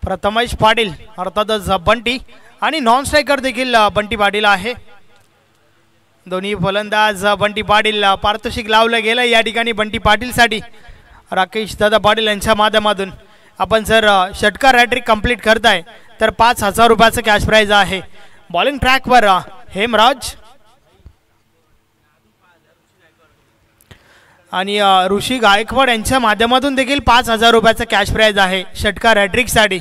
प्रथमेश पाटील अर्थातच बंटी आणि non striker देखील बंटी पाटील आहे। दोन्ही फलंदाज बंटी पाटील पारितोषिक लावलं गेलं या ठिकाणी बंटी पाटीलसाठी राकेश दादा पाटील यांच्या माध्यमातून। आपण जर षटकार हॅट्रिक कंप्लीट करताय तर 5000 रुपयाचं कॅश प्राइज आहे। बॉलिंग ट्रॅकवर हेमराज आणि ऋषी गायकवाड यांच्या माध्यमातून देखील 5000 रुपयाचं कॅश प्राइज आहे षटकार हॅट्रिक साठी।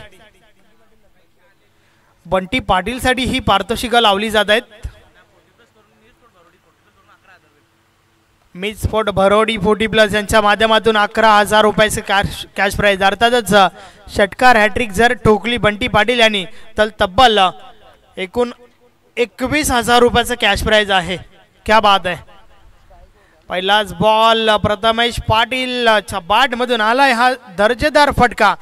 बंटी पाटील साठी ही पारितोषिक लावली जात आहेत। मिड स्पोर्ट भरोडी 40+ यांच्या माध्यमातून 11000 रुपयाचे कॅश प्राइज। अर्थातच षटकार हॅट्रिक जर ठोकली बंटी पाटील यांनी तर तब्बल एकूण 21000 रुपयाचं कॅश प्राइज आहे। क्या बात आहे। पहिलाच बॉल प्रथमेश पाटील बॅट मधून आलाय हा दर्जेदार फटका।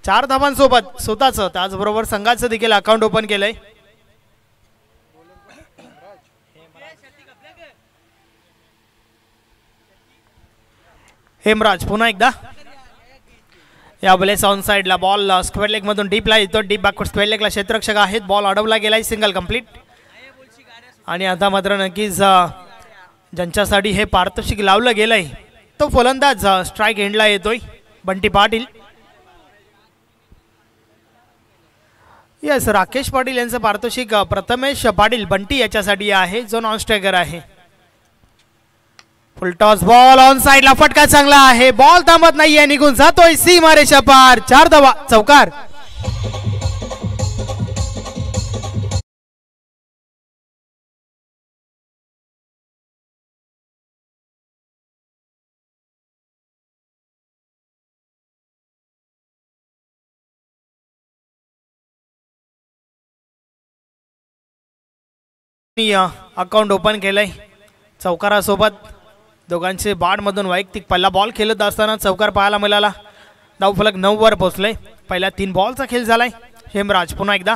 4 धावांसोबत स्वतःचं त्याचबरोबर संघाचं देखील अकाउंट ओपन केलंय। हेमराज पुन्हा एकदा या बॉलेस ऑन साइडला बॉल स्क्वेअर लेग मधून डीपला येतो। डीप बॅकवर्ड स्क्वेअर लेगला क्षेत्ररक्षक आहेत। बॉल अडवला गेलाय सिंगल कंप्लीट। आणि आता मात्र नक्कीच ज्यांच्यासाठी हे पारितोषिक लावलं गेलंय तो फलंदाज स्ट्राइक एंडला येतोय बंटी पाटील। यस राकेश पाटील यांचं पारितोषिक प्रथमेश पाटील बंटी याच्यासाठी आहे जो नॉन स्ट्रायकर आहे। फुल टॉस बॉल ऑन साइडला फटका चांगला आहे। बॉल थांबत नाहीये निघून जातोय सीमारेषा पार। 4 धावा चौकार। अकाउंट ओपन केलंय चौकारासोबत। दोघांचे बॅट मधून वैयक्तिक पहिला बॉल खेळत असताना चौकार पाहायला मिळाला। धावफलक 9 वर पोहोचले। पहिल्या 3 बॉलचा खेळ झालाय। हेमराज पुन्हा एकदा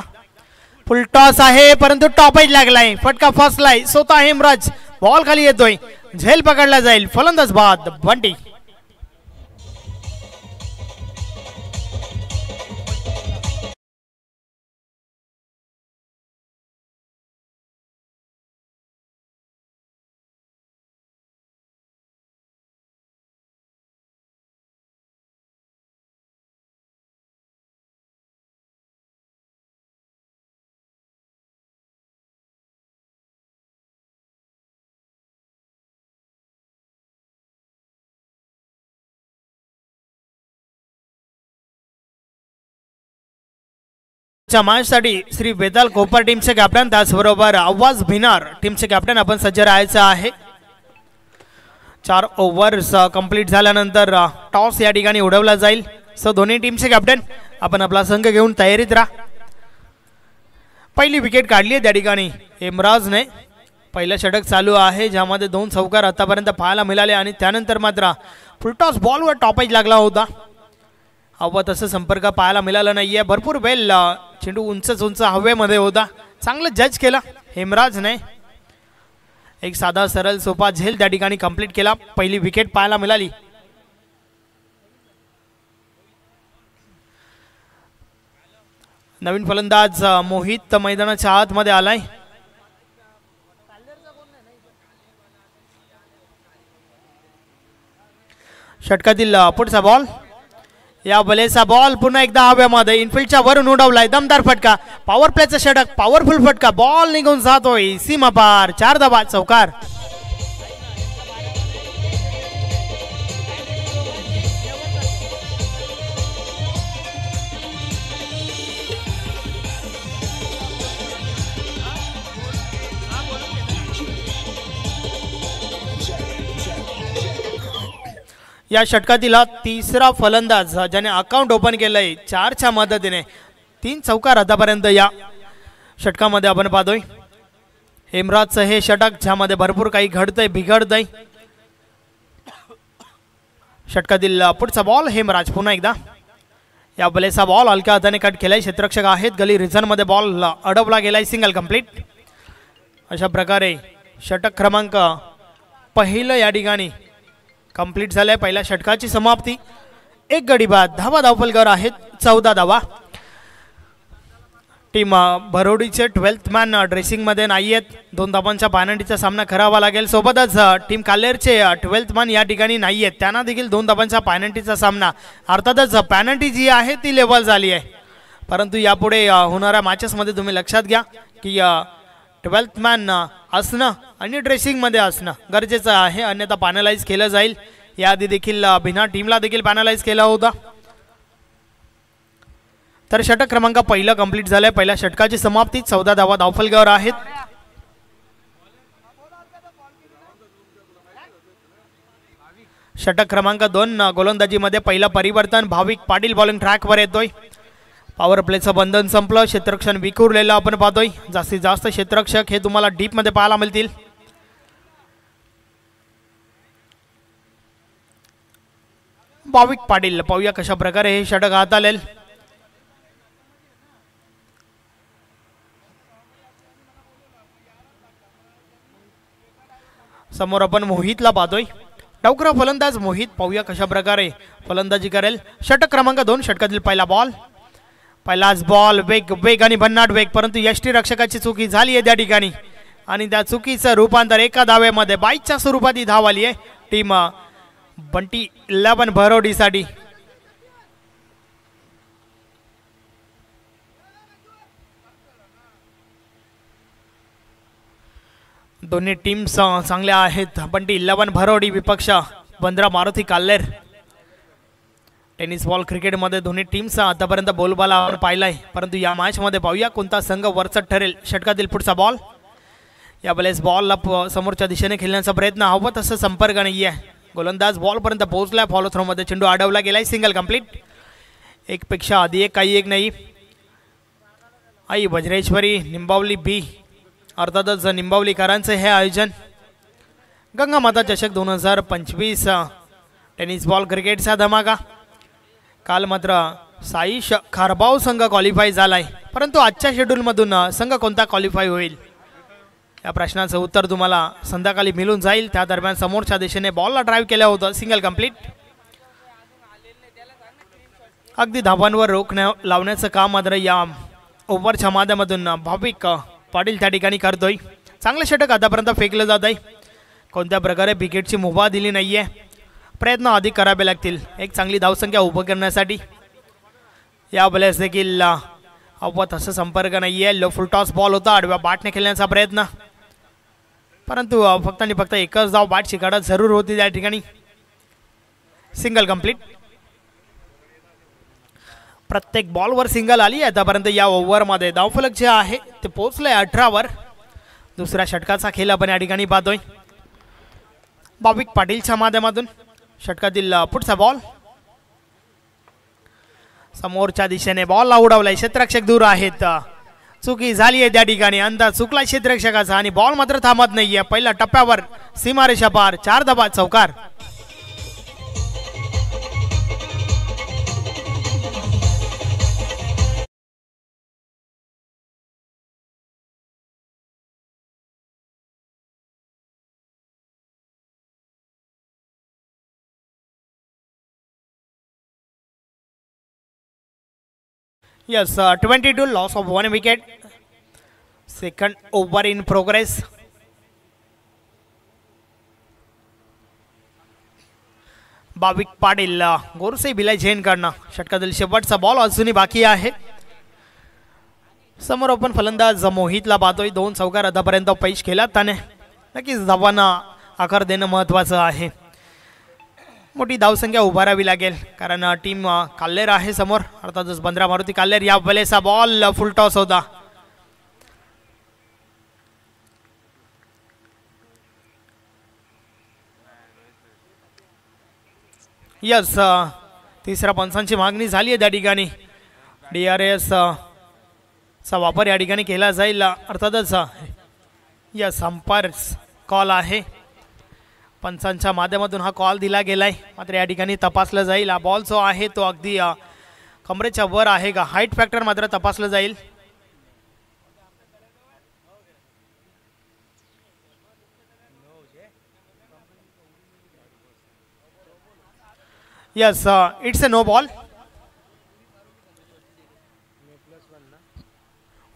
फुल टॉस आहे परंतु टॉपच लागलाय। फटका फसलाय स्वतः हेमराज। बॉल खाली येतोय झेल पकडला जाईल। फलंदाज बाद बंटी। मॅचसाठी श्री वेदाल कोपर टीमचे कॅप्टन त्याचबरोबर आवाज भिनार टीमचे कॅप्टन आपण सज्ज राहायचं आहे। 4 ओव्हर्स कंप्लीट झाल्यानंतर टॉस या ठिकाणी उडवला जाईल। सो दोन्ही टीमचे कॅप्टन आपण आपला संघ घेऊन तयारीत राहा। पहिली विकेट काढली आहे त्या ठिकाणी हेमराजने। पहिलं षटक चालू आहे ज्यामध्ये 2 चौकार आतापर्यंत पाहायला मिळाले आणि त्यानंतर मात्र फुलटॉस बॉलवर टॉपेज लागला होता। हवं तसं संपर्क पाहायला मिळाला नाहीये। भरपूर वेळ चेंडू उंच हवेमध्ये होता। चांगलं जज केला हेमराजने। एक साधा सरळ सोपा झेल त्या ठिकाणी कंप्लीट केला। पहिली विकेट पाहायला मिळाली। नवीन फलंदाज मोहित मैदानाच्या आतमध्ये आलाय। षटकातील पुढचा बॉल या बलेचा बॉल पुन्हा एकदा हवेमध्ये इनफिल्डच्या वरून उडवलाय। दमदार फटका। पॉवर प्लेचा षटक पॉवरफुल फटका। बॉल निघून जातोय सीमा पार। 4 धावा चौकार। या षटकातील तिसरा फलंदाज ज्याने अकाउंट ओपन केलंय 4च्या मदतीने। 3 चौकार आतापर्यंत या षटकामध्ये आपण पाहतोय। हेमराजचं हे षटक ज्यामध्ये भरपूर काही घडतंय बिघडतंय। षटकातील पुढचा बॉल हेमराज पुन्हा एकदा या बलेचा बॉल हलक्या हाताने कट केलाय। क्षेत्ररक्षक आहेत गली रिझन मध्ये बॉल अडवला गेलाय सिंगल कंप्लीट। अशा प्रकारे षटक क्रमांक पहिलं या ठिकाणी कंप्लीट झालंय। पहिल्या षटकाची समाप्ती। 1 गडी बाद। धावा धावफलकावर आहेत 14 धावा। टीम भरोडीचे 12th मॅन ड्रेसिंगमध्ये नाही आहेत. 2 धावांच्या पॅनल्टीचा सामना करावा लागेल. सोबतच टीम काल्हेरचे 12th मॅन या ठिकाणी नाही आहेत, त्यांना देखील 2 धावांच्या पॅनल्टीचा सामना. अर्थातच पॅनल्टी जी आहे ती लेवल झाली आहे, परंतु यापुढे होणाऱ्या मॅचेसमध्ये तुम्ही लक्षात घ्या की 12th मॅन असणं आणि ड्रेसिंगमध्ये असणं गरजेचं आहे, अन्यथा पॅनलाइज केलं जाईल. याआधी देखील भिना टीमला देखील पॅनलाइज केला होता. तर षटक क्रमांक पहिलं कंप्लीट झालंय. पहिल्या षटकाची समाप्ती 14 धावा धावफलकावर आहेत. षटक क्रमांक 2 गोलंदाजीमध्ये पहिलं परिवर्तन. भाविक पाटील बॉलिंग ट्रॅकवर येतोय. पॉवर प्लेचं बंधन संपलं. क्षेत्ररक्षण विखुरलेलं आपण पाहतोय. जास्तीत जास्त क्षेत्ररक्षक हे तुम्हाला डीप मध्ये पाहायला मिळतील. भाविक पाटील पाहूया कशा प्रकारे हे षटक हाताळेल. समोर आपण मोहितला पाहतोय. डावखुरा फलंदाज मोहित पाहूया कशा प्रकारे फलंदाजी करेल. षटक क्रमांक 2 षटकातील पहिला बॉल. पहिलाच बॉल वेग आणि भन्नाट वेग, परंतु यष्टीरक्षकाची चुकी झाली आहे त्या ठिकाणी आणि त्या चुकीचं रूपांतर एका धावेमध्ये बाईकच्या स्वरूपात ही धाव आली आहे टीम बंटी 11 भरोडीसाठी. दोन्ही टीम्स चांगल्या आहेत. बंटी 11 भरोडी विपक्ष 15 मारुती काल्हेर. टेनिस बॉल क्रिकेटमध्ये दोन्ही टीम्स आतापर्यंत बोलबाला आपण पाहिलाय, परंतु या मॅचमध्ये पाहूया कोणता संघ वरचढ ठरेल. षटकातील पुढचा बॉल. या वेळेस बॉलला समोरच्या दिशेने खेळण्याचा प्रयत्न, हवा तसं संपर्क नाही आहे. गोलंदाज बॉलपर्यंत पोहोचलाय. फॉलो थ्रोमध्ये चेंडू अडवला गेलाय. Single complete. एक पेक्षा आधी एक, काही एक नाही. आई वज्रेश्वरी निंबावली बी, अर्थातच निंबावलीकरांचे हे आयोजन. गंगामाता चषक 2025 टेनिस बॉल क्रिकेटचा धमाका. काल मात्र साईश खारबाव संघ क्वालिफाय झालाय, परंतु आजच्या शेड्यूलमधून संघ कोणता क्वालिफाय होईल या प्रश्नाचं उत्तर तुम्हाला संध्याकाळी मिळून जाईल. त्या दरम्यान समोरच्या दिशेने बॉलला ड्राईव्ह केलं होतं. Single complete. अगदी धावांवर रोख लावण्याचं काम मात्र या ओव्हरच्या माध्यमातून भाविक पाटील त्या ठिकाणी करतोय. चांगलं षटक आतापर्यंत फेकलं जात आहे. कोणत्या प्रकारे विकेटची मुभा दिली नाहीये. प्रयत्न अधिक करावे लागतील एक चांगली धावसंख्या उभं करण्यासाठी. या वेळेस देखील हवा तसं संपर्क नाहीये. लो फुल टॉस बॉल होता. आडव्या बॅटने खेळण्याचा प्रयत्न, परंतु फक्त आणि फक्त एकच धाव बॅट शिकाडत जरूर होती त्या ठिकाणी. Single complete. प्रत्येक बॉलवर सिंगल आली आतापर्यंत या ओव्हरमध्ये. धावफलक जे आहे ते पोहोचलंय 18 वर. दुसऱ्या षटकाचा खेळ आपण या ठिकाणी पाहतोय भाविक पाटीलच्या माध्यमातून. षटकातील पुढचा बॉल. समोरच्या दिशेने बॉलला उडवलाय. क्षेत्ररक्षक दूर आहेत. चुकी झाली आहे त्या ठिकाणी. अंदाज चुकला क्षेत्ररक्षकाचा आणि बॉल मात्र थांबत नाहीये. पहिल्या टप्प्यावर सीमारेषा पार. 4 धावा चौकार. Yes, 22 loss of 1 wicket. Second over in progress. Bhavik Patil Gorse बिलाय झेन कडनं. षटकातील शेवटचा बॉल अजूनही बाकी आहे. समोर आपण फलंदाज मोहितला पाहतोय. 2 चौकार आतापर्यंत पैश केला त्याने. नक्कीच धावांना आकार देणं महत्त्वाचं आहे. मोठी धावसंख्या उभारावी लागेल कारण टीम काल्हेर आहे समोर. अर्थातच 15 मारुती काल्हेर. या वेळेस बॉल फुल टॉस होता. यस, तिसऱ्या पंचांची मागणी झाली आहे त्या ठिकाणी. DRS चा वापर या ठिकाणी केला जाईल. अर्थातच यस, अंपायर्स कॉल आहे. पंचांच्या माध्यमातून हा कॉल दिला गेलाय. मात्र या ठिकाणी तपासलं जाईल. हा बॉल जो आहे तो अगदी कमरेच्या वर आहे का, हाईट फॅक्टर मात्र तपासलं जाईल. Yes, it's a no ball.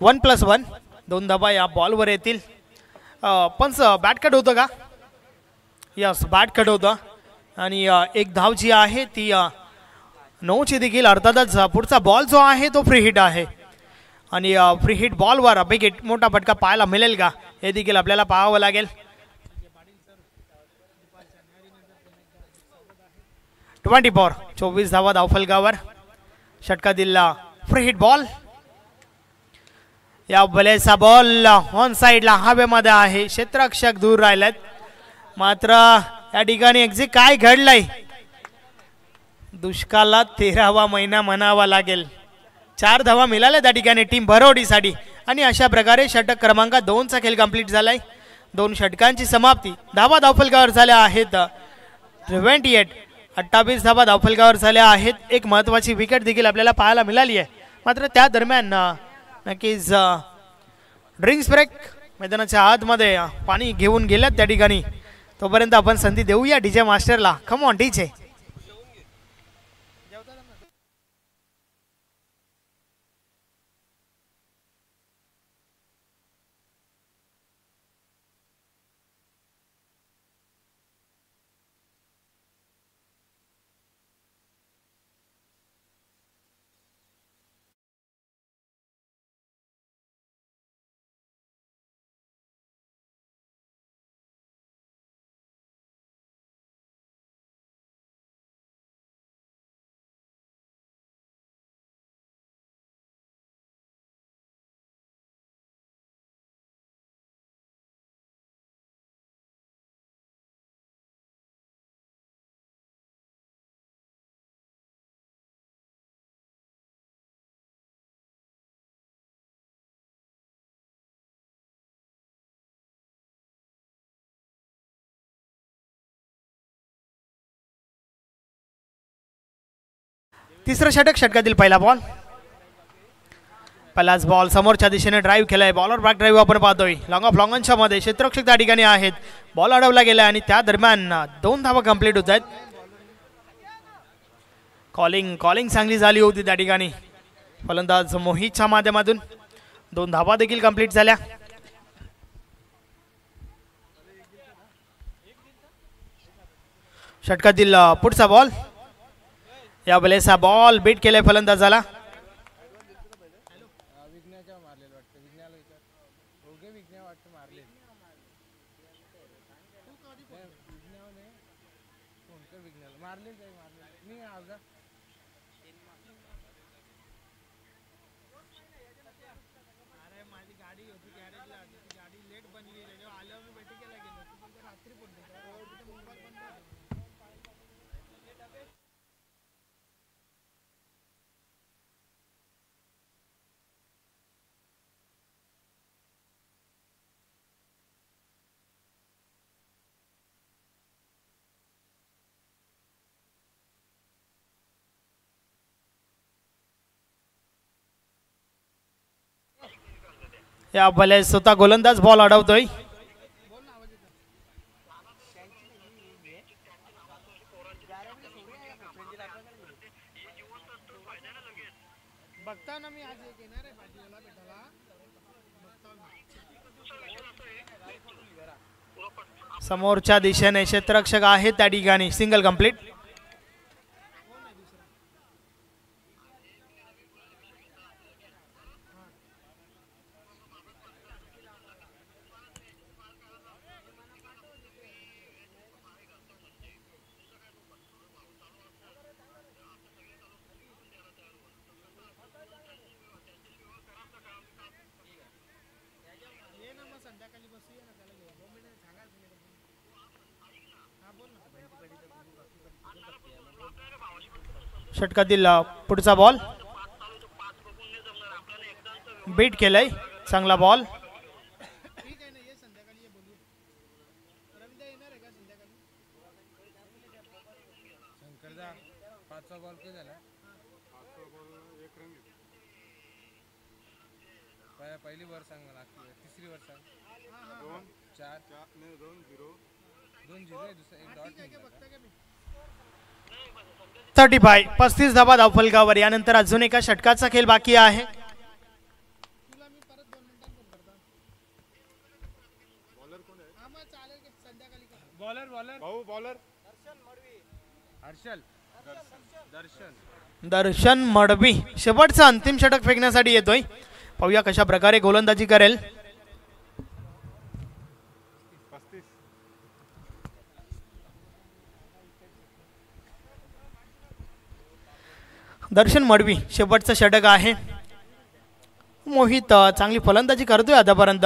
1+1 2 धावा या बॉलवर येतील. पंच बॅट कट होतं का? यस बॅट कट होतं आणि एक धाव जी आहे ती 9ची देखील. अर्थातच पुढचा बॉल जो आहे तो फ्री हिट आहे आणि फ्री हिट बॉलवर बिग हिट मोठा फटका पाहायला मिळेल का हे देखील आपल्याला पाहावं लागेल. 24 धावा धावफलकावर. षटका दिला फ्री हिट बॉल. या बलेचा बॉल ऑन साइडला हवेमध्ये आहे. क्षेत्ररक्षक दूर राहिलेत. मात्र या ठिकाणी एक्झिट काय घडलंय? दुष्काळात 13वा महिना म्हणावा लागेल. 4 धावा मिळाल्या त्या ठिकाणी टीम भरोडीसाठी आणि अशा प्रकारे षटक क्रमांक 2चा खेळ कंप्लीट झालाय. 2 षटकांची समाप्ती. धावा धावफलकावर झाल्या आहेत 28 धावा धावफलकावर झाल्या आहेत. एक महत्वाची विकेट देखील आपल्याला पाहायला मिळाली आहे. मात्र त्या दरम्यान नक्कीच ड्रिंक्स ब्रेक मैदानाच्या आतमध्ये पाणी घेऊन गेल्यात त्या ठिकाणी. तोपर्यंत आपण संधी देऊया डीजे मास्टरला. Come on DJ. तिसरं षटक. षटकातील पहिला बॉल. पहिलाच बॉल समोरच्या दिशेने ड्राईव्ह केलाय. बॉलर बॅक ड्राईव्ह आपण पाहतोय. लॉंग ऑफ लॉंगनच्या मध्ये क्षेत्ररक्षक त्या ठिकाणी आहेत. बॉल अडवला गेला आणि त्या दरम्यान 2 धावा कंप्लीट होत आहेत. कॉलिंग चांगली झाली होती त्या ठिकाणी फलंदाज मोहितच्या माध्यमातून. 2 धावा देखील कंप्लीट झाल्या. षटकातील पुढचा बॉल. या बलेचा बॉल बीट केलाय फलंदाजाला. या भले स्वतः गोलंदाज बॉल अडवतोय. समोरच्या दिशेने क्षेत्ररक्षक आहे त्या ठिकाणी. Single complete. षटकातील पुढचा बॉल बीट केलाय. चांगला बॉल. पहिली वर सांग मला. तिसरी वर सांग. 35 धावा धावफलकावर. यानंतर अजून एका षटकाचा खेळ बाकी आहे. भाऊ बॉलर हर्षल दर्शन दर्शन मडवी शेवटचं अंतिम षटक फेकण्यासाठी येतोय. पाहूया कशा प्रकारे गोलंदाजी करेल. दर्शन मडवी शेवटचं षटक आहे. मोहित चांगली फलंदाजी करतोय आतापर्यंत.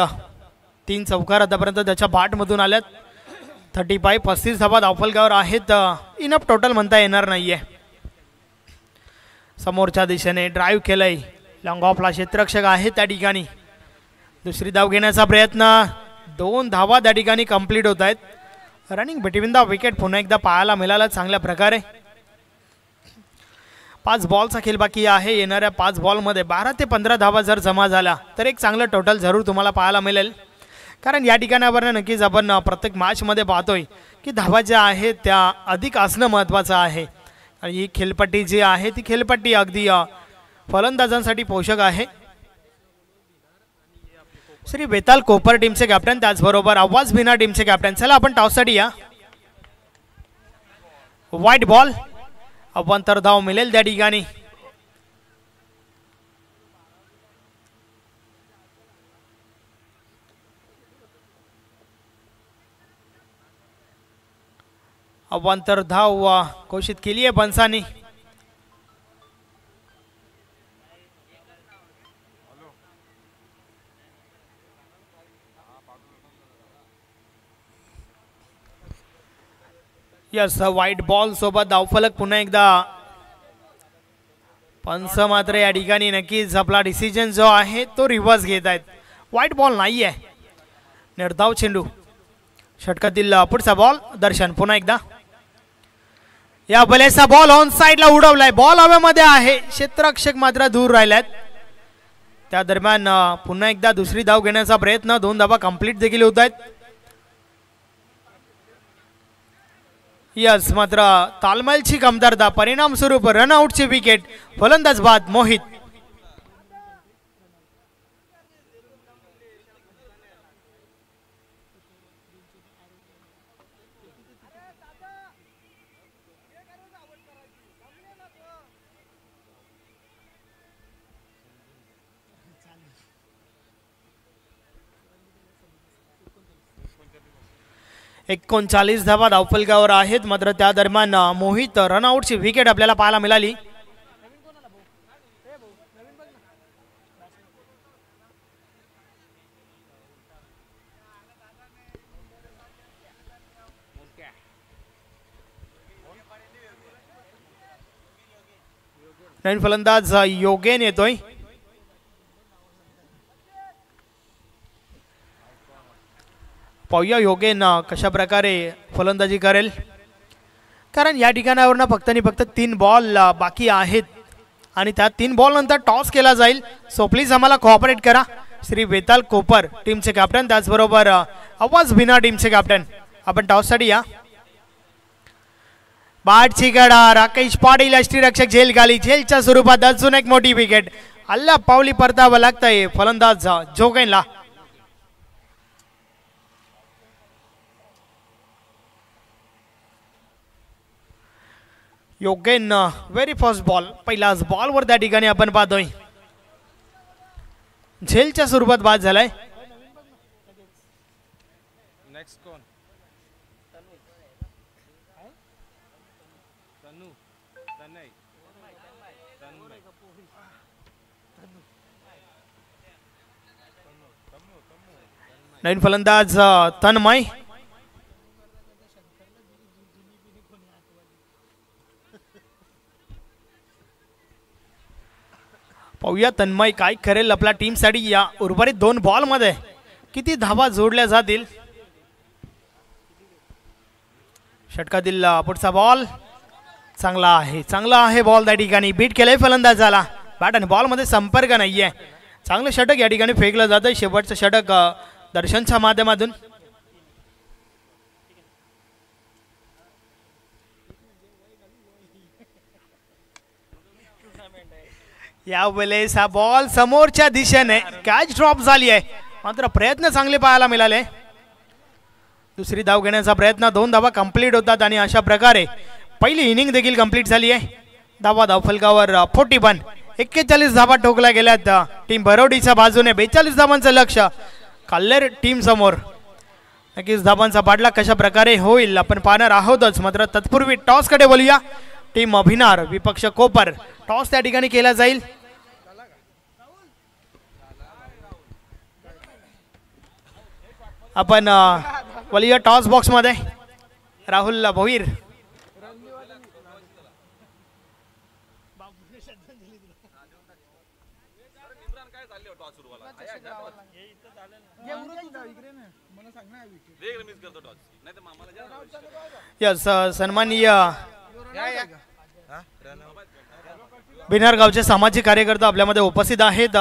3 चौकार आतापर्यंत त्याच्या बॅटमधून आल्यात. 35 धावा धावफलकावर आहेत. इनफ टोटल म्हणता येणार नाहीये. समोरच्या दिशेने ड्राईव्ह केलंय. लॉंग ऑफला क्षेत्ररक्षक आहे त्या ठिकाणी. दुसरी धाव घेण्याचा प्रयत्न. 2 धावा त्या ठिकाणी कंप्लीट होत आहेत. रनिंग बिटवीन द विकेट पुन्हा एकदा पाहायला मिळाला चांगल्या प्रकारे. 5 बॉलचा खेळ बाकी आहे. येणाऱ्या 5 बॉलमध्ये 12 ते 15 धावा जर जमा झाला तर एक चांगलं टोटल जरूर तुम्हाला पाहायला मिळेल. कारण या ठिकाणावर नक्कीच आपण प्रत्येक मॅचमध्ये पाहतोय की धावा ज्या आहेत त्या अधिक असणं महत्त्वाचं आहे. आणि ही खेळपट्टी जी आहे ती खेळपट्टी अगदी फलंदाजांसाठी पोषक आहे. श्री बेताल कोपर टीमचे कॅप्टन त्याचबरोबर आवाज भिना टीमचे कॅप्टन. चला आपण टॉससाठी या. व्हाईट बॉल अवांतर धाव मिळेल त्या ठिकाणी. अवांतर धाव घोषित केली आहे पंचांनी. यस व्हाईट बॉल सोबत धावफलक पुन्हा एकदा. पंच मात्र या ठिकाणी नक्कीच आपला डिसिजन जो आहे तो रिव्हर्स घेत आहेत. व्हाईट बॉल नाही आहे. निर्धाव चेंडू. षटकातील पुढचा बॉल. दर्शन पुन्हा एकदा. या बलेचा बॉल ऑन साइडला उडवलाय. बॉल हवेमध्ये आहे. क्षेत्ररक्षक मात्र दूर राहिल्यात. त्या दरम्यान पुन्हा एकदा दुसरी धाव घेण्याचा प्रयत्न. 2 धावा कंप्लीट देखील होत आहेत. यस मात्र तालमेलची कमतरता. परिणाम स्वरूप रनआउटची विकेट. फलंदाज बाद मोहित. एकोणचाळीस धावा धावफलकावर आहेत. मात्र त्या दरम्यान मोहित रनआउटची विकेट आपल्याला पाहायला मिळाली. नवीन फलंदाज योगेन येतोय. पाहूया योगेन कशा प्रकारे फलंदाजी करेल. कारण या ठिकाणावर फक्त आणि फक्त 3 बॉल बाकी आहेत आणि त्या 3 बॉल नंतर टॉस केला जाईल. सो प्लीज आम्हाला कोऑपरेट करा. श्री बेताल कोपर टीमचे कॅप्टन त्याचबरोबर आवाज भिना टीमचे कॅप्टन. आपण टॉससाठी या. बाटची गडा. राकेश पाटील यष्टीरक्षक झेल खाली. झेलच्या स्वरूपात अजून एक मोठी विकेट. अल्ला पावली परतावं लागतंय फलंदाज जोगेनला. योगेन व्हेरी फर्स्ट बॉल. पहिलाच बॉलवर त्या ठिकाणी आपण पाहतोय झेलच्या स्वरूपात बाद झालाय. नेक्स्ट कोण? नवीन फलंदाज तन्मय. पाहूया तन्मय काय करेल आपल्या टीमसाठी. या उर्वरित 2 बॉल मध्ये किती धावा जोडल्या जातील. षटकातील पुढचा बॉल चांगला आहे बॉल त्या ठिकाणी. बीट केलंय फलंदाजाला. बॅट आणि बॉल मध्ये संपर्क नाहीये. चांगलं षटक या ठिकाणी फेकलं जातंय. शेवटचं षटक दर्शनच्या माध्यमातून. यावेळेस हा बॉल समोरच्या दिशेने कॅच ड्रॉप झाली आहे. मात्र प्रयत्न चांगले पाहायला मिळाले. दुसरी धाव घेण्याचा प्रयत्न, 2 धावा कंप्लीट होतात आणि अशा प्रकारे पहिली इनिंग देखील कंप्लीट झाली आहे. धावफलकावर 41, 41 धावा ठोकल्या गेल्यात टीम बरोडीच्या बाजूने. 42 धावांचं लक्ष कल्लेर टीम समोर. नक्कीच धावांचा पाठला कशा प्रकारे होईल आपण पाहणार आहोतच. मात्र तत्पूर्वी टॉस कडे बोलूया. टीम भिनार विपक्ष कोपर, टॉस त्या ठिकाणी केला जाईल. आपण बोलूया टॉस बॉक्स मध्ये राहुल भोईर. यस, सन्माननीय बिनार गावचे सामाजिक कार्यकर्ता आपल्यामध्ये उपस्थित आहेत.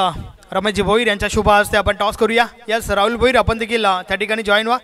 रमेशजी भोईर यांच्या शुभ हस्ते आपण टॉस करूया. यस, राहुल भोईर आपण देखील त्या ठिकाणी जॉईन व्हा.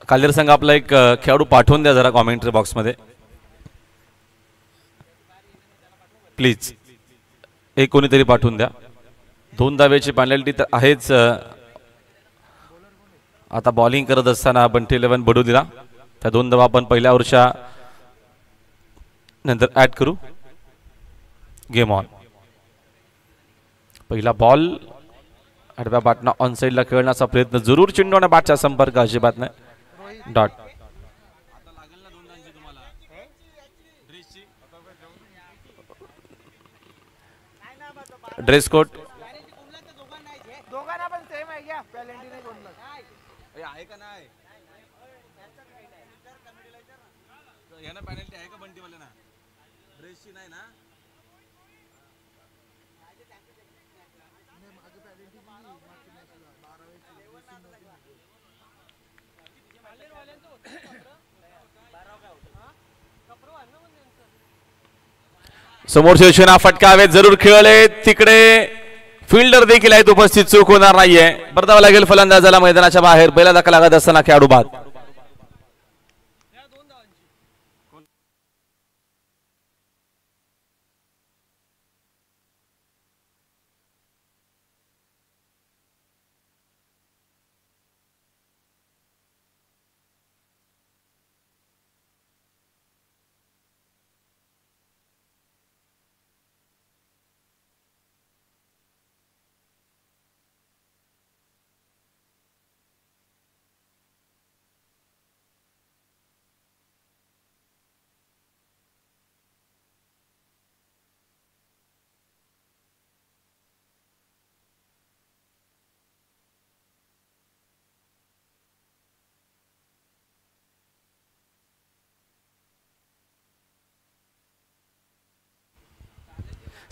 कालेर संघ आपला एक खेळाडू पाठवून द्या जरा कॉमेंट्री बॉक्समध्ये प्लीज. एक कोणीतरी पाठवून द्या. 2 धावेची पेनल्टी तर आहेच. आता बॉलिंग करत असताना बंटी 11 बडू दिला. त्या 2 धावा आपण पहिल्या ओव्हरच्या नंतर ऍड करू. Game on. पहिला बॉल आडव्या बॅटना ऑन साईडला खेळण्याचा प्रयत्न जरूर. चेंडू आणि बॅटचा संपर्क अजिबात नाही. डॉट. ड्रेस कोड आहे का नाही. यांना पेनल्टी आहे का बंटीवाल्यांना. ड्रेसची नाही ना. समोरचे शेना फटकावे जरूर खेळले. तिकडे फिल्डर देखील आहेत उपस्थित. चूक होणार नाहीये. परतावा लागेल फलंदाजाला मैदानाच्या बाहेर. पहिला धक्का लागत असताना खेळाडू बाद.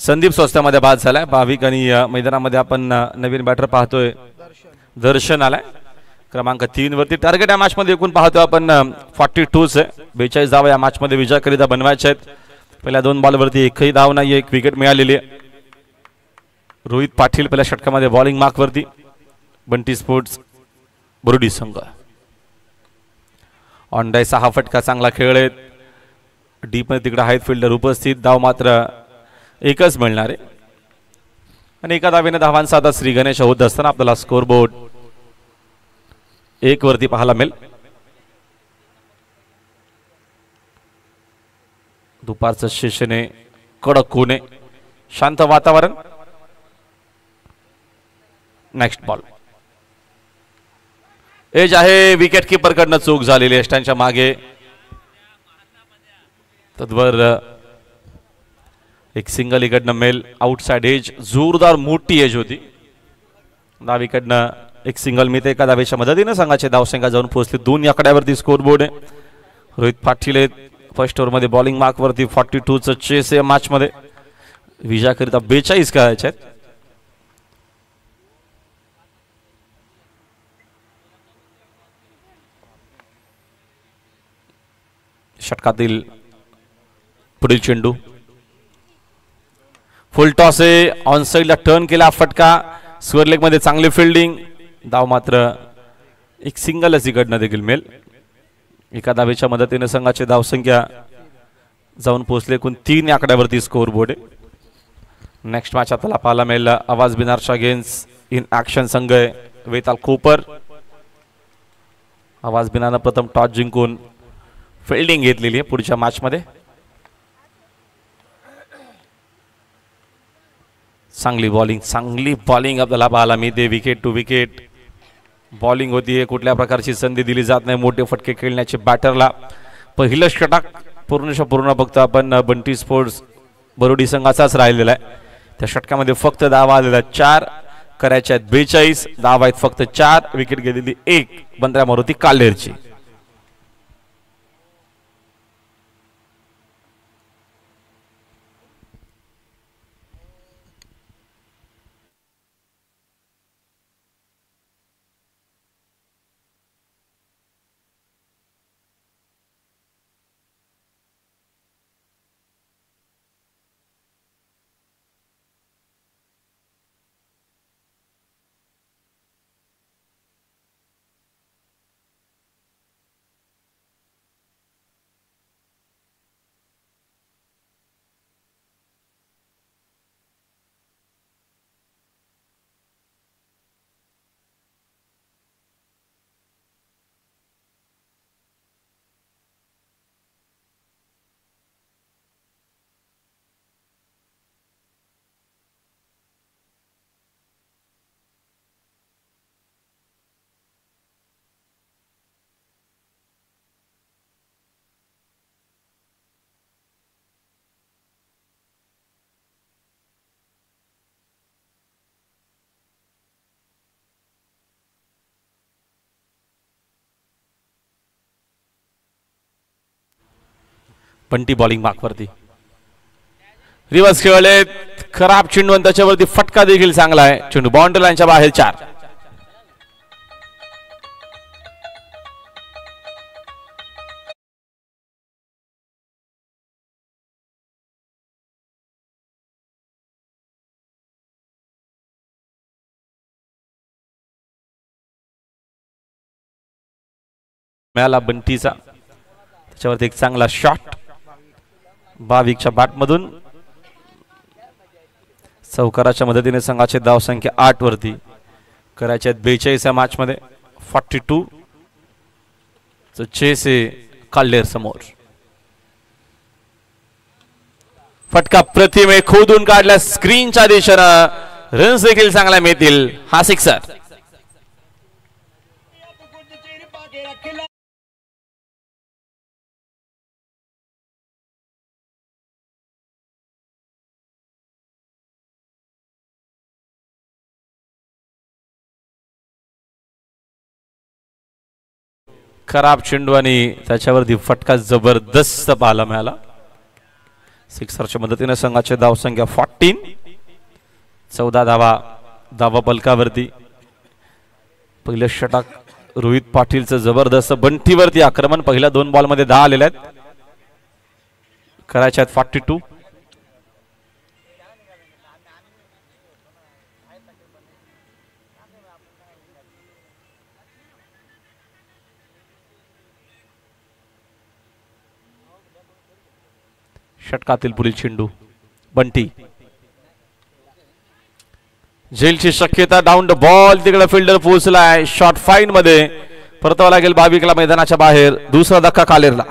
संदीप स्वस्त्यामध्ये बाद झालाय. भाविक आणि मैदानामध्ये आपण नवीन बॅटर पाहतोय. दर्शन आलाय क्रमांक 3 वरती. टार्गेट या मॅच मध्ये एकूण पाहतोय आपण 42 आहे. 42 धावा या मॅच मध्ये विजयाकरिता बनवायचे आहेत. पहिल्या 2 बॉलवरती एकही धाव नाही. एक विकेट मिळालेली आहे. रोहित पाटील पहिल्या षटकामध्ये बॉलिंग मार्क वरती. बंटी स्पोर्ट्स बोर्डी संघ ऑन डाय 6 फटका चांगला खेळ आहेत. डीप मध्ये तिकडे आहेत फिल्डर उपस्थित. धाव मात्र एकच मिळणार आहे. आणि एका धावेने धावांचा आता श्री गणेश होत असताना आपल्याला स्कोर बोर्ड 1 वरती पाहायला मिळेल. दुपारचं सेशन आहे. कडक ऊन आहे. शांत वातावरण. नेक्स्ट बॉल एज आहे. विकेट किपर कडनं चूक झालेली आहे. स्टँडच्या मागे तद्वर एक सिंगल इकडनं मेल. Outside as. जोरदार मोठी एज होती. डावीकडनं एक सिंगल मिळते. एका धावेच्या मदतीने संघाचे धावसंख्या जाऊन पोहोचले 2 आकड्यावरती स्कोर बोर्ड आहे. रोहित पाटील आहेत फर्स्ट ओव्हर मध्ये बॉलिंग मार्क वरती. 42चं चेस आहे मॅच मध्ये. विजयाकरिता 42 करायचे आहेत. षटकातील पुढील चेंडू फुल टॉस आहे. ऑन साइडला टर्न केला फटका. स्क्वेअर लेग मध्ये चांगली फिल्डिंग. धाव मात्र एक सिंगलच इकडनं देखील मिळेल. एका धावेच्या मदतीने संघाची धावसंख्या जाऊन पोहोचले एकूण 3 आकड्यावरती स्कोर बोर्ड आहे. नेक्स्ट मॅच आपल्याला पाहायला मिळेल आवाज बिनारच्या अगेन्स्ट इन ऍक्शन संघ आहे. वेताल कोपर. आवाज बिनारनं प्रथम टॉस जिंकून फिल्डिंग घेतलेली आहे पुढच्या मॅच मध्ये. चांगली बॉलिंग आपल्याला पाहायला मिळते. विकेट टू विकेट बॉलिंग होतीये. कुठल्या प्रकारची संधी दिली जात नाही मोठे फटके खेळण्याचे बॅटरला. पहिलं षटक पूर्ण फक्त आपण बंटी स्पोर्ट्स बरोडी संघाचाच राहिलेला आहे. त्या षटकामध्ये फक्त धावा आलेल्या 4 करायच्या आहेत 42. धावा आहेत फक्त 4. विकेट गेलेली 1 बंद्रा मारुती काल्हेरची. बंटी बॉलिंग मार्कवरती रिवर्स खेळले खराब चेंडू आणि त्याच्यावरती फटका देखील चांगला आहे. चेंडू बाउंड्री लाईनच्या बाहेर 4. मिळाला बंटीचा त्याच्यावरती एक चांगला शॉट भाविकच्या बॅटमधून. चौकाराच्या मदतीने संघाचे धाव संख्या 8 वरती करायचे आहेत 42 या मॅच मध्ये. 42 चेस काल्लेर समोर. फटका प्रतिमे खोदून काढला स्क्रीनच्या दिशेनं. रन्स देखील चांगला मिळतील. हा सिक्सर. खराब चेंडू आणि त्याच्यावरती फटका जबरदस्त पाहायला मिळाला. सिक्सरच्या मदतीने संघाचे धाव संख्या 14. 14 धावा पलकावरती. पहिलं षटक रोहित पाटीलचं जबरदस्त बंटीवरती आक्रमण. पहिल्या 2 बॉलमध्ये 10 आलेले आहेत. करायचे आहेत 42. षटकातील पुढील चेंडू बंटी. झेलची शक्यता. Down the ball. तिकडे फिल्डर पोहोचलाय. शॉट फाईन मध्ये परतावा लागेल भाविकला मैदानाच्या बाहेर. दुसरा धक्का कालेरला.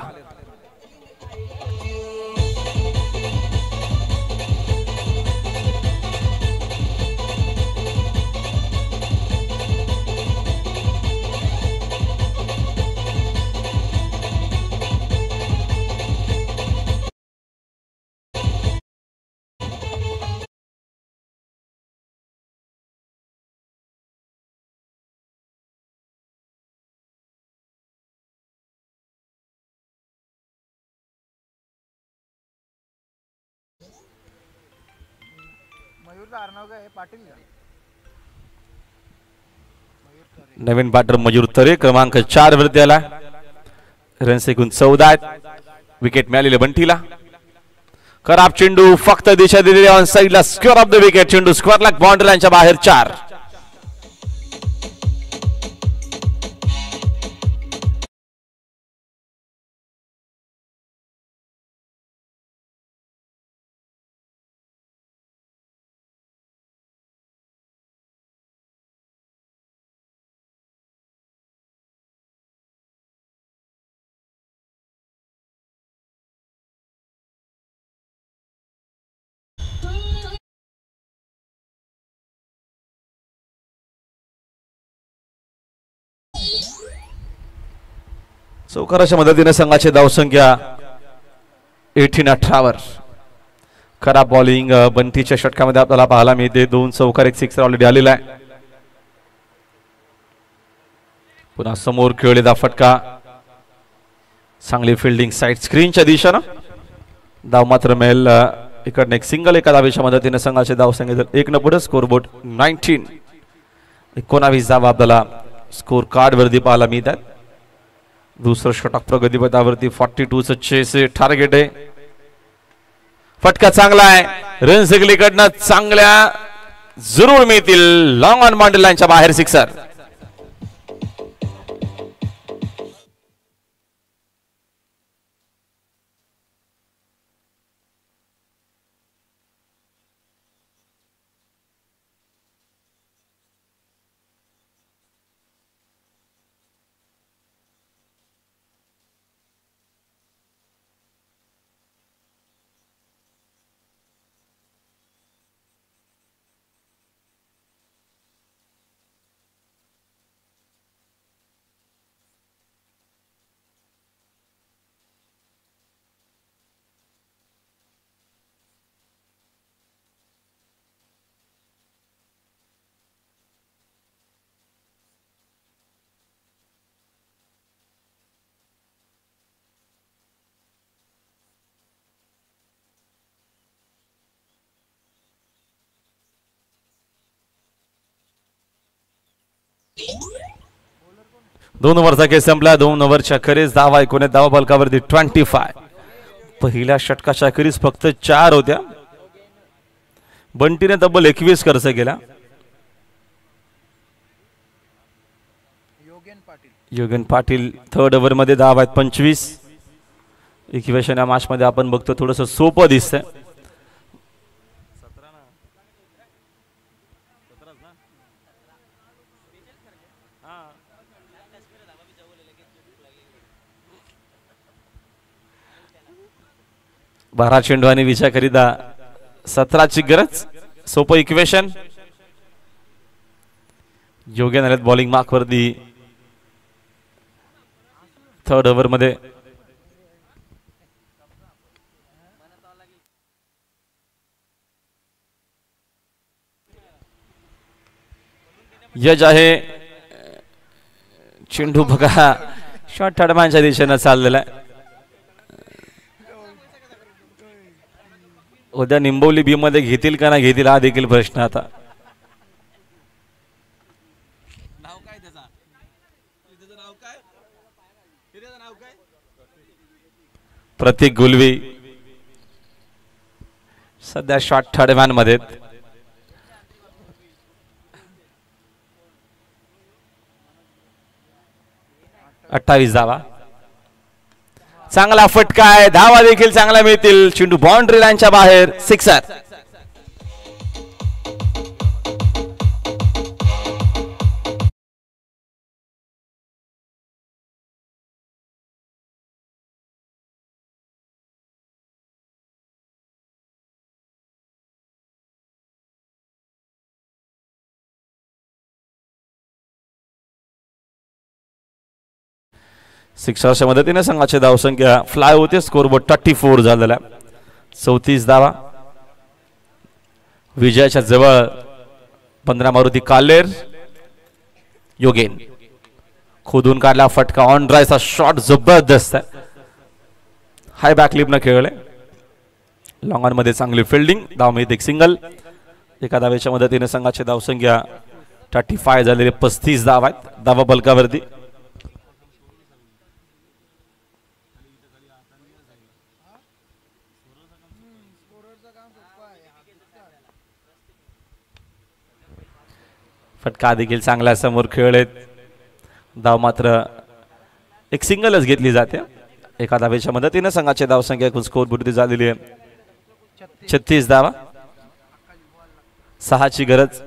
नवीन बॅटर मयूर तरे क्रमांक 4 वरती आला. रन्स एकूण 14 आहेत. विकेट मिळालेले बंटीला. खराब चेंडू फक्त दिशा दिलेली ऑन साइडला. Square of the wicket. चेंडू स्क्वेअर लाईन बाउंड्री लाईनच्या बाहेर 4. चौकाराच्या मदतीने संघाची धावसंख्या 18 वर. खराब बॉलिंग बंटीच्या षटकामध्ये आपल्याला पाहायला मिळते. 2 चौकार 1 सिक्सर ऑलरेडी आलेला आहे. पुन्हा समोर खेळलेला फटका. चांगली फिल्डिंग साइड स्क्रीनच्या दिशेनं. धाव मात्र मिळेल. इकडनं एक सिंगल एका धावेच्या मदतीने संघाचे धावसंख्या 1 न पुढे. स्कोरबोर्ड 19 धावा आपल्याला स्कोर कार्ड वरती पाहायला मिळतात. दुसरं षटक प्रगतीपथावरती. 42 चेस टार्गेट आहे. फटका चांगला आहे. रन्स कडनं चांगल्या जरूर मिळतील. लॉंग ऑन बाउंड्री लाईनच्या बाहेर सिक्सर. 2 ओव्हरचा खेळ संपला. 2 ओव्हरच्या अखेरीस धावा 19 धावा बलकावरती 25. पहिल्या षटकाच्या अखेरीस फक्त 4 होत्या. बंटीने तब्बल 21 खर्च केला. योगेन पाटील थर्ड ओव्हर मध्ये धावा आहेत 25. इक्वेशन या मॅच मध्ये आपण बघतो थोडंसं सोपं दिसतंय. बारा चेंडू आणि विचार करिता 17ची गरज. सोपं इक्वेशन. योगेन आलेत बॉलिंग मार्क वरती थर्ड ओव्हर मध्ये. यज आहे. चेंडू बघा शॉर्ट थर्डमॅनच्या दिशेनं चाललेला आहे. उद्या निंबवली बी मध्ये घेतील का नाही घेतील हा देखील प्रश्न. आता प्रतीक गुलवी सध्या शॉर्ट थर्डमॅन मध्ये. 28 धावा. चांगला फटका आहे. धावा देखील चांगला मिळतील. चेंडू बाउंड्री लाईनच्या बाहेर. सिक्सर. सिक्सरच्या मदतीने संघाची धावसंख्या फ्लाय होते. स्कोरबोर्ड 34 झालेला. 34 धावा. विजयाच्या जवळ 15 मारुती कालेर. योगेन खोदून काढला फटका. ऑन ड्रायचा शॉट जबरदस्त आहे. हाय बॅकलिप न खेळले. लॉंग ऑन मध्ये चांगली फिल्डिंग. धाव मिळते एक सिंगल. एका धावेच्या मदतीने संघाची धावसंख्या 35 झालेली. 35 धावा आहेत धावा बलकावरती. फटका देखील चांगला समोर खेळलेत. धाव मात्र एक सिंगलच घेतली जाते. एका धावेच्या मदतीने संघाची धावसंख्या एकूण स्कोर बुद्धी झालेली आहे 36 धावा. 6ची गरज.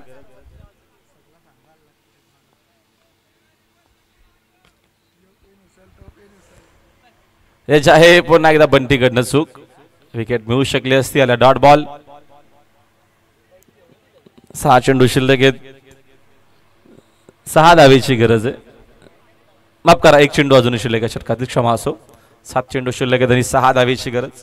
याची आहे पुन्हा एकदा बंटीकडनं चूक. विकेट मिळू शकली असती. आला डॉट बॉल. 6 चेंडू शिल्लक आहेत. 6 धावेची गरज आहे. माफ करा 1 चेंडू अजून शिल्लक आहे षटकातील. क्षमा असो. 7 चेंडू शिल्लक आहेत आणि 6 धावेची गरज.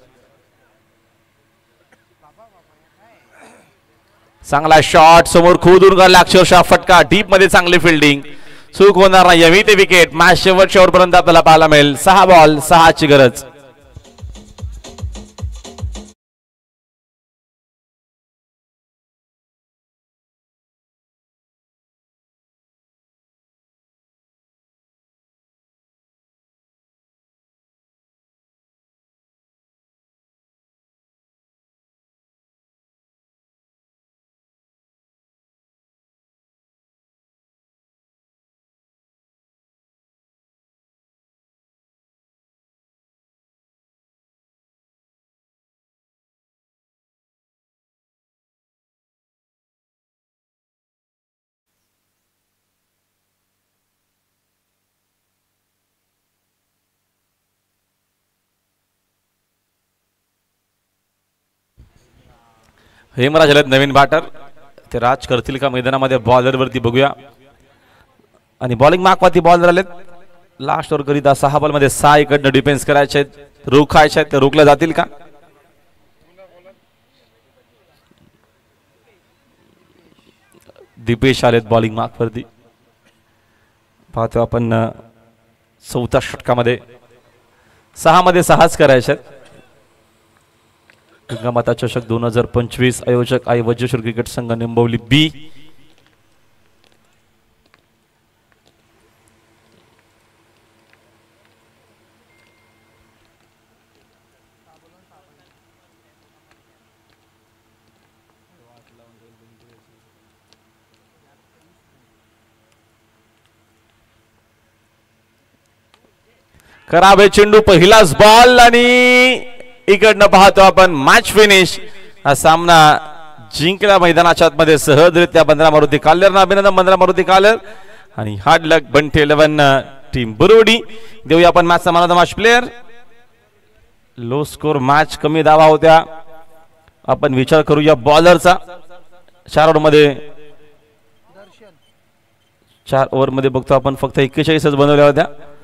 चांगला शॉट समोर खोदून काढला अक्षरशः फटका. डीप मध्ये चांगली फिल्डिंग. चूक होणार नाही. यमी ते विकेट. मॅच शेवटच्या ओव्हरपर्यंत आपल्याला पाहायला मिळेल. 6 बॉल 6ची गरज. हेमराज आलेत नवीन बॅटर. ते राज करतील का मैदानामध्ये. बॉलर वरती बघूया. आणि बॉलिंग मार्कवरती बॉलर आलेत. लास्ट ओव्हर करिता 6 बॉल मध्ये 6 इकडनं डिफेन्स करायचे आहेत. रोखायचे आहेत. ते रोखले जातील का. दीपेश आलेत बॉलिंग मार्कवरती. पाहतो आपण 4थ्या षटकामध्ये 6 मध्ये 6च करायचे आहेत. गंगामाता चषक 2025 आयोजक आई वज्रेश्वर क्रिकेट संघ निंबवली बी. खराब आहे चेंडू, पहिलाच बॉल आणि इकडनं पाहतो आपण मॅच फिनिश. हा सामना जिंकला मैदानाच्या आतमध्ये सहजरित्या बंद्रा मारुती काल्लरनं. अभिनंदन बंद्रा मारुती काल्लर आणि hard luck Bunty 11 team Borwadi. देऊया आपण मॅचचा man of the match player. Low score match, कमी धावा होत्या. आपण विचार करूया बॉलरचा. 4 ओव्हर मध्ये बघतो आपण फक्त 41च बनवल्या होत्या.